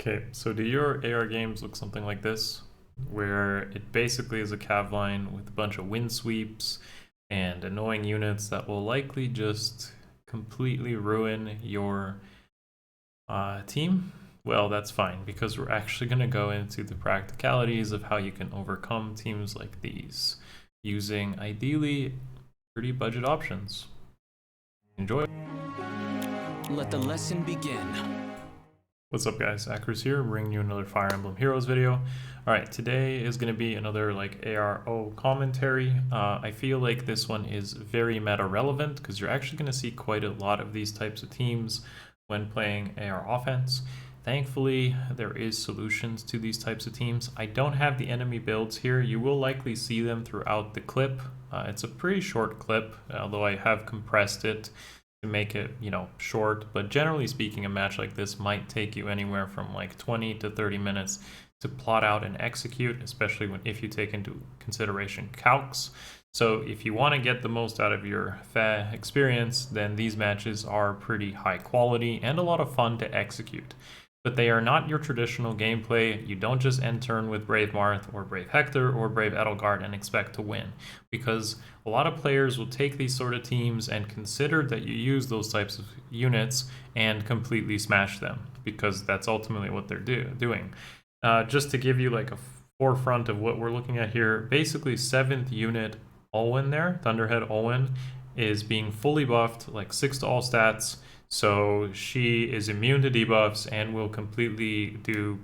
Okay, so do your AR games look something like this? Where it basically is a cav line with a bunch of wind sweeps and annoying units that will likely just completely ruin your team? Well, that's fine, because we're actually going to go into the practicalities of how you can overcome teams like these using ideally pretty budget options. Enjoy! Let the lesson begin. What's up guys, Akariss here, bringing you another Fire Emblem Heroes video. Alright, today is going to be another ARO commentary. I feel like this one is very meta relevant because you're actually going to see quite a lot of these types of teams when playing AR offense. Thankfully, there is solutions to these types of teams. I don't have the enemy builds here. You will likely see them throughout the clip. It's a pretty short clip, although I have compressed it to make it, short, but generally speaking, a match like this might take you anywhere from like 20 to 30 minutes to plot out and execute, especially if you take into consideration calcs. So if you want to get the most out of your FEH experience, then these matches are pretty high quality and a lot of fun to execute. But they are not your traditional gameplay. You don't just end turn with Brave Marth or Brave Hector or Brave Edelgard and expect to win, because a lot of players will take these sort of teams and consider that you use those types of units and completely smash them, because that's ultimately what they're doing. Just to give you like a forefront of what we're looking at here, basically 7th unit Olwen there, Thunderhead Olwen, is being fully buffed, like 6 to all stats. So she is immune to debuffs and will completely do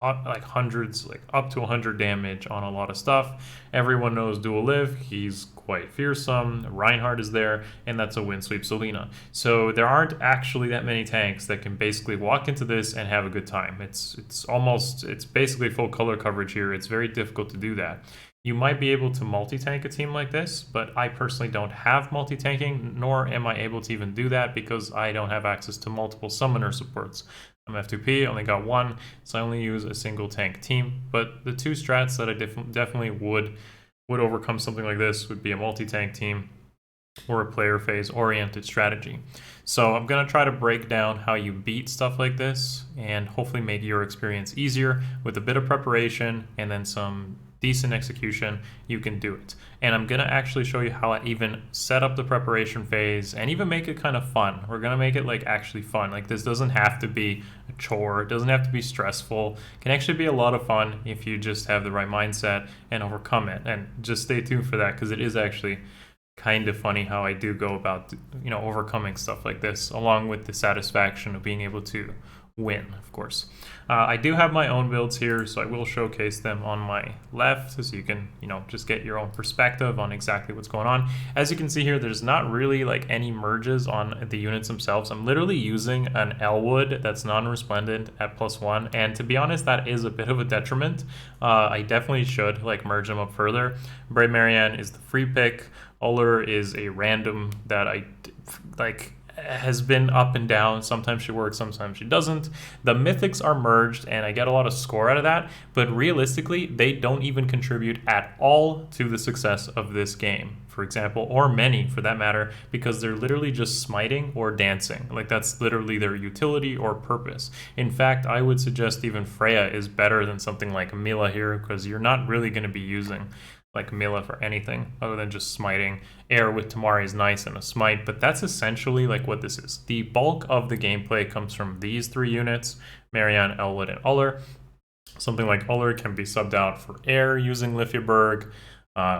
hundreds, up to 100 damage on a lot of stuff. Everyone knows Dual Live, he's quite fearsome. Reinhardt is there, and that's a wind sweep Selena. So there aren't actually that many tanks that can basically walk into this and have a good time. It's basically full color coverage here. It's very difficult to do that. You might be able to multi-tank a team like this, but I personally don't have multi-tanking, nor am I able to even do that because I don't have access to multiple summoner supports. I'm F2P, only got one, so I only use a single tank team. But the two strats that I definitely would overcome something like this would be a multi-tank team or a player phase oriented strategy. So I'm going to try to break down how you beat stuff like this and hopefully make your experience easier with a bit of preparation and then some decent execution. You can do it. And I'm going to actually show you how I even set up the preparation phase and even make it kind of fun. We're going to make it actually fun. This doesn't have to be a chore. It doesn't have to be stressful. It can actually be a lot of fun if you just have the right mindset and overcome it. And just stay tuned for that, because it is actually kind of funny how I do go about, overcoming stuff like this, along with the satisfaction of being able to win, of course. I do have my own builds here, so I will showcase them on my left so you can, just get your own perspective on exactly what's going on. As you can see here, there's not really any merges on the units themselves. I'm literally using an Eliwood that's non-resplendent at +1, and to be honest, that is a bit of a detriment. I definitely should merge them up further. Brave Marianne is the free pick. Ullr is a random that I has been up and down. Sometimes she works, sometimes she doesn't. The mythics are merged and I get a lot of score out of that, but realistically they don't even contribute at all to the success of this game, for example, or many for that matter, because they're literally just smiting or dancing. That's literally their utility or purpose. In fact, I would suggest even Freya is better than something like Mila here, because you're not really going to be using Mila for anything other than just smiting. Air with Tamari is nice and a smite, but that's essentially what this is. The bulk of the gameplay comes from these 3 units, Marianne, Eliwood, and Ullr. Something like Ullr can be subbed out for Air using Lifiaberg.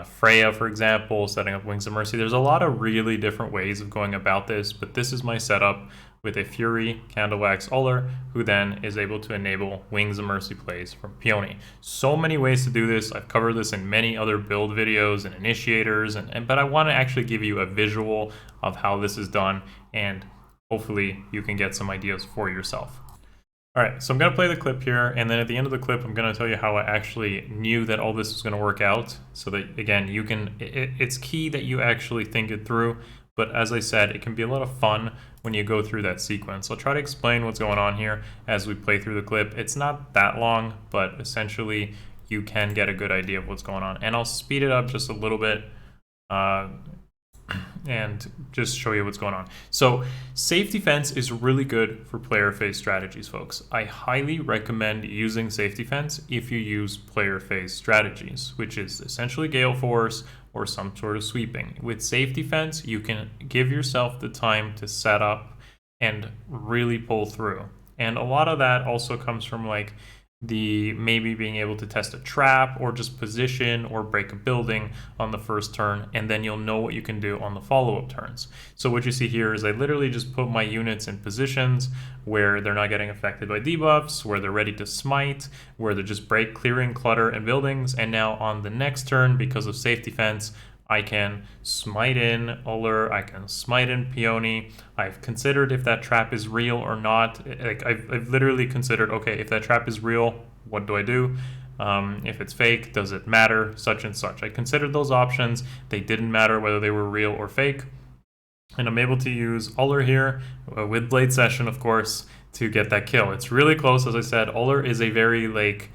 Freya, for example, setting up Wings of Mercy. There's a lot of really different ways of going about this, but this is my setup with a Fury, Candlewax, Ullr, who then is able to enable Wings of Mercy plays from Peony. So many ways to do this. I've covered this in many other build videos and initiators, but I want to actually give you a visual of how this is done, and hopefully you can get some ideas for yourself. Alright, so I'm going to play the clip here, and then at the end of the clip I'm going to tell you how I actually knew that all this was going to work out, so that, again, you can, it's key that you actually think it through, but as I said, it can be a lot of fun when you go through that sequence. I'll try to explain what's going on here as we play through the clip. It's not that long, but essentially you can get a good idea of what's going on, and I'll speed it up just a little bit. and just show you what's going on. So safe defense is really good for player phase strategies, folks. I highly recommend using safe defense if you use player phase strategies, which is essentially Galeforce or some sort of sweeping. With safe defense, you can give yourself the time to set up and really pull through. And a lot of that also comes from like the maybe being able to test a trap or just position or break a building on the first turn, and then you'll know what you can do on the follow-up turns. So what you see here is I literally just put my units in positions where they're not getting affected by debuffs, where they're ready to smite, where they're just clearing clutter and buildings, and now on the next turn, because of safe defense, I can smite in Ullr, I can smite in Peony. I've considered if that trap is real or not. Like I've literally considered, okay, if that trap is real, what do I do? If it's fake, does it matter? Such and such. I considered those options. They didn't matter whether they were real or fake. And I'm able to use Ullr here, with Blade Session, of course, to get that kill. It's really close, as I said. Ullr is a very, like,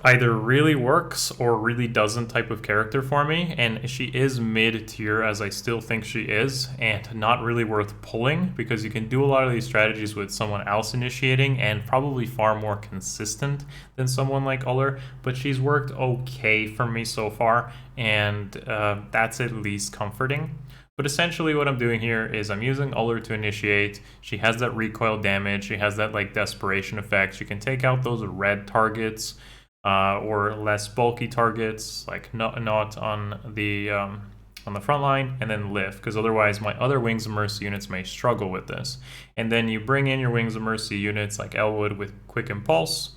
either really works or really doesn't type of character for me, and she is mid-tier, as I still think she is, and not really worth pulling, because you can do a lot of these strategies with someone else initiating and probably far more consistent than someone like Ullr, but she's worked okay for me so far, and that's at least comforting. But essentially what I'm doing here is I'm using Ullr to initiate. She has that recoil damage, she has that like desperation effect, she can take out those red targets, or less bulky targets, like not on the front line, and then lift, because otherwise my other Wings of Mercy units may struggle with this. And then you bring in your Wings of Mercy units like Eliwood with Quick Impulse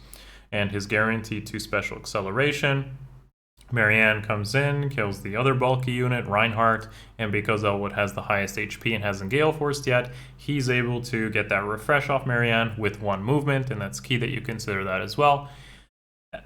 and his guaranteed 2 special acceleration. Marianne comes in, kills the other bulky unit, Reinhardt, and because Eliwood has the highest HP and hasn't Galeforced yet, he's able to get that refresh off Marianne with 1 movement, and that's key that you consider that as well.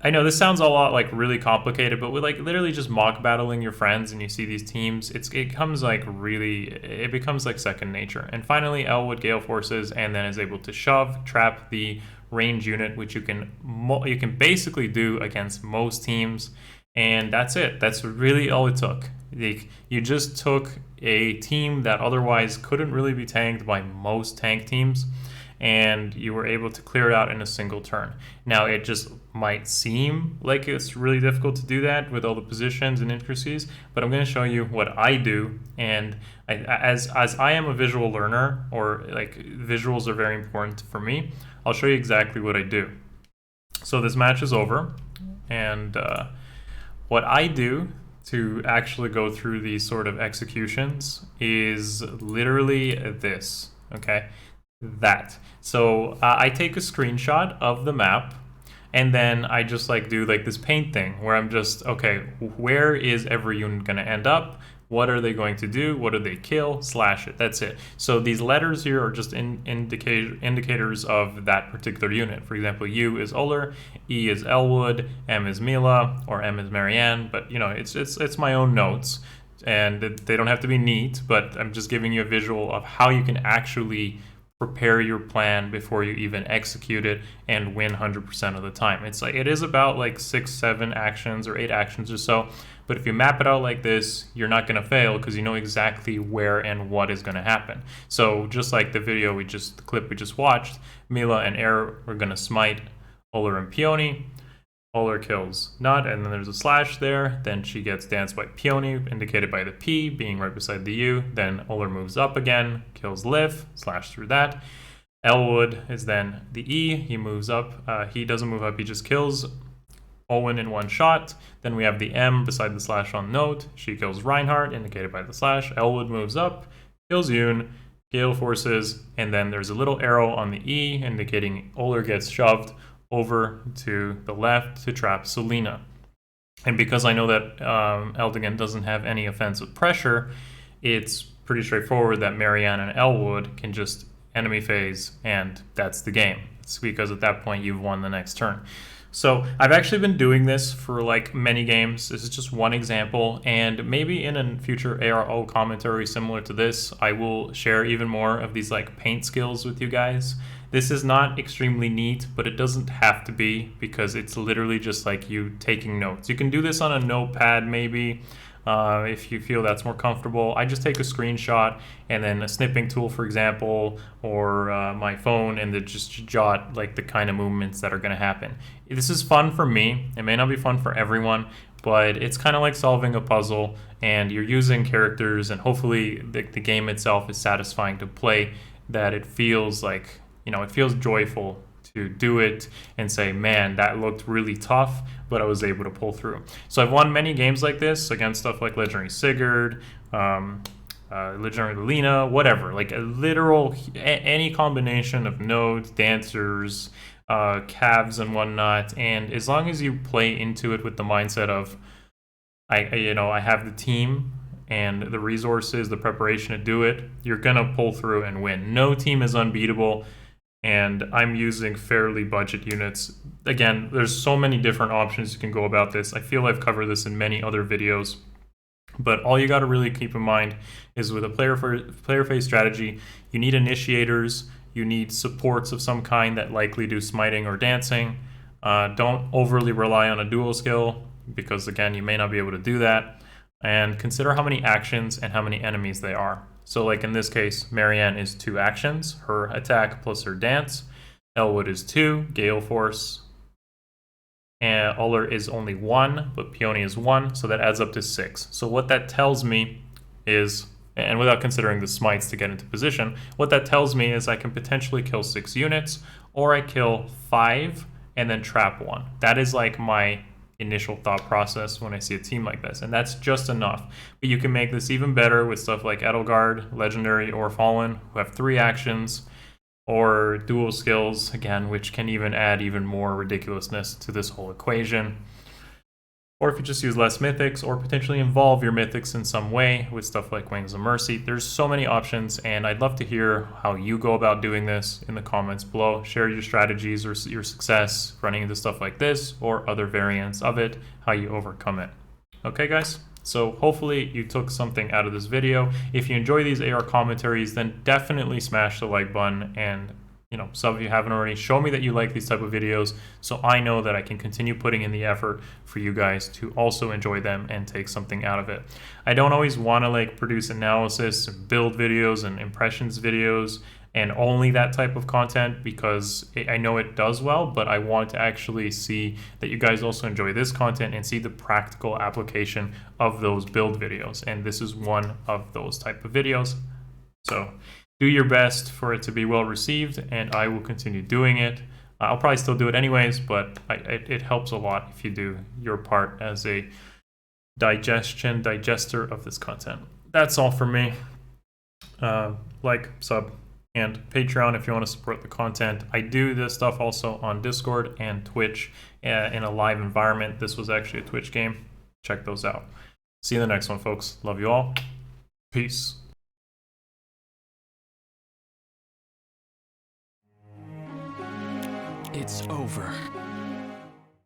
I know this sounds a lot like really complicated, but with like literally just mock battling your friends and you see these teams, it becomes like second nature. And finally, Eliwood Galeforces and then is able to shove, trap the range unit, which you can basically do against most teams. And that's it. That's really all it took. Like, you just took a team that otherwise couldn't really be tanked by most tank teams, and you were able to clear it out in a single turn. Now, it just might seem like it's really difficult to do that with all the positions and intricacies, but I'm going to show you what I do. And as I am a visual learner, or like visuals are very important for me, I'll show you exactly what I do. So this match is over, and what I do to actually go through these sort of executions is literally this, okay? That. So I take a screenshot of the map, and then I just like do like this paint thing where I'm just, okay, where is every unit going to end up? What are they going to do? What do they kill? Slash it. That's it. So these letters here are just indicators of that particular unit. For example, U is Ullr, E is Eliwood, M is Mila, or M is Marianne. But you know, it's my own notes, and they don't have to be neat. But I'm just giving you a visual of how you can actually prepare your plan before you even execute it and win 100% of the time. It's like, it is about like 6, 7 actions or 8 actions or so, but if you map it out like this, you're not going to fail because you know exactly where and what is going to happen. So just like the clip we just watched, Mila and Air are going to smite Ullr and Peony. Ullr kills Nut, and then there's a slash there. Then she gets danced by Peony, indicated by the P being right beside the U. Then Ullr moves up again, kills Liv, slash through that. Eliwood is then the E. He moves up. He doesn't move up, he just kills Owen in one shot. Then we have the M beside the slash on note. She kills Reinhardt, indicated by the slash. Eliwood moves up, kills Yoon, Galeforces, and then there's a little arrow on the E, indicating Ullr gets shoved over to the left to trap Selena. And because I know that Eldigan doesn't have any offensive pressure, it's pretty straightforward that Marianne and Eliwood can just enemy phase, and that's the game. It's because at that point you've won the next turn. So I've actually been doing this for like many games. This is just one example, and maybe in a future ARO commentary similar to this, I will share even more of these like paint skills with you guys. This is not extremely neat, but it doesn't have to be because it's literally just like you taking notes. You can do this on a notepad maybe, if you feel that's more comfortable. I just take a screenshot and then a snipping tool, for example, or my phone, and then just jot like the kind of movements that are going to happen. This is fun for me. It may not be fun for everyone, but it's kind of like solving a puzzle, and you're using characters, and hopefully the game itself is satisfying to play, that it feels like, you know, it feels joyful to do it and say, man, that looked really tough, but I was able to pull through. So I've won many games like this against stuff like Legendary Sigurd, Legendary Lena, whatever, like a literal, any combination of nodes, dancers, calves and whatnot. And as long as you play into it with the mindset of, I have the team and the resources, the preparation to do it, you're gonna pull through and win. No team is unbeatable, and I'm using fairly budget units. Again, there's so many different options you can go about this. I feel I've covered this in many other videos, but all you got to really keep in mind is with a player phase strategy, you need initiators, you need supports of some kind that likely do smiting or dancing. Don't overly rely on a dual skill, because again, you may not be able to do that. And consider how many actions and how many enemies they are. So like in this case, Marianne is 2 actions, her attack plus her dance. Eliwood is 2, Galeforce. And Ullr is only 1, but Peony is 1, so that adds up to 6. So what that tells me is, and without considering the smites to get into position, what that tells me is I can potentially kill 6 units, or I kill 5 and then trap 1. That is like my initial thought process when I see a team like this, and that's just enough. But you can make this even better with stuff like Edelgard, Legendary, or Fallen, who have 3 actions, or dual skills, again, which can even add even more ridiculousness to this whole equation. Or if you just use less mythics, or potentially involve your mythics in some way with stuff like Wings of Mercy. There's so many options, and I'd love to hear how you go about doing this in the comments below. Share your strategies or your success running into stuff like this, or other variants of it, how you overcome it. Okay, guys? So hopefully you took something out of this video. If you enjoy these AR commentaries, then definitely smash the like button, and sub if you haven't already. Show me that you like these type of videos, so I know that I can continue putting in the effort for you guys to also enjoy them and take something out of it. I don't always want to like produce analysis and build videos and impressions videos and only that type of content, because I know it does well, but I want to actually see that you guys also enjoy this content and see the practical application of those build videos, and this is one of those type of videos. So do your best for it to be well received, and I will continue doing it. I'll probably still do it anyways, but it helps a lot if you do your part as a digester of this content. That's all for me. Like, sub, and Patreon if you want to support the content. I do this stuff also on Discord and Twitch in a live environment. This was actually a Twitch game. Check those out. See you in the next one, folks. Love you all. Peace. It's over.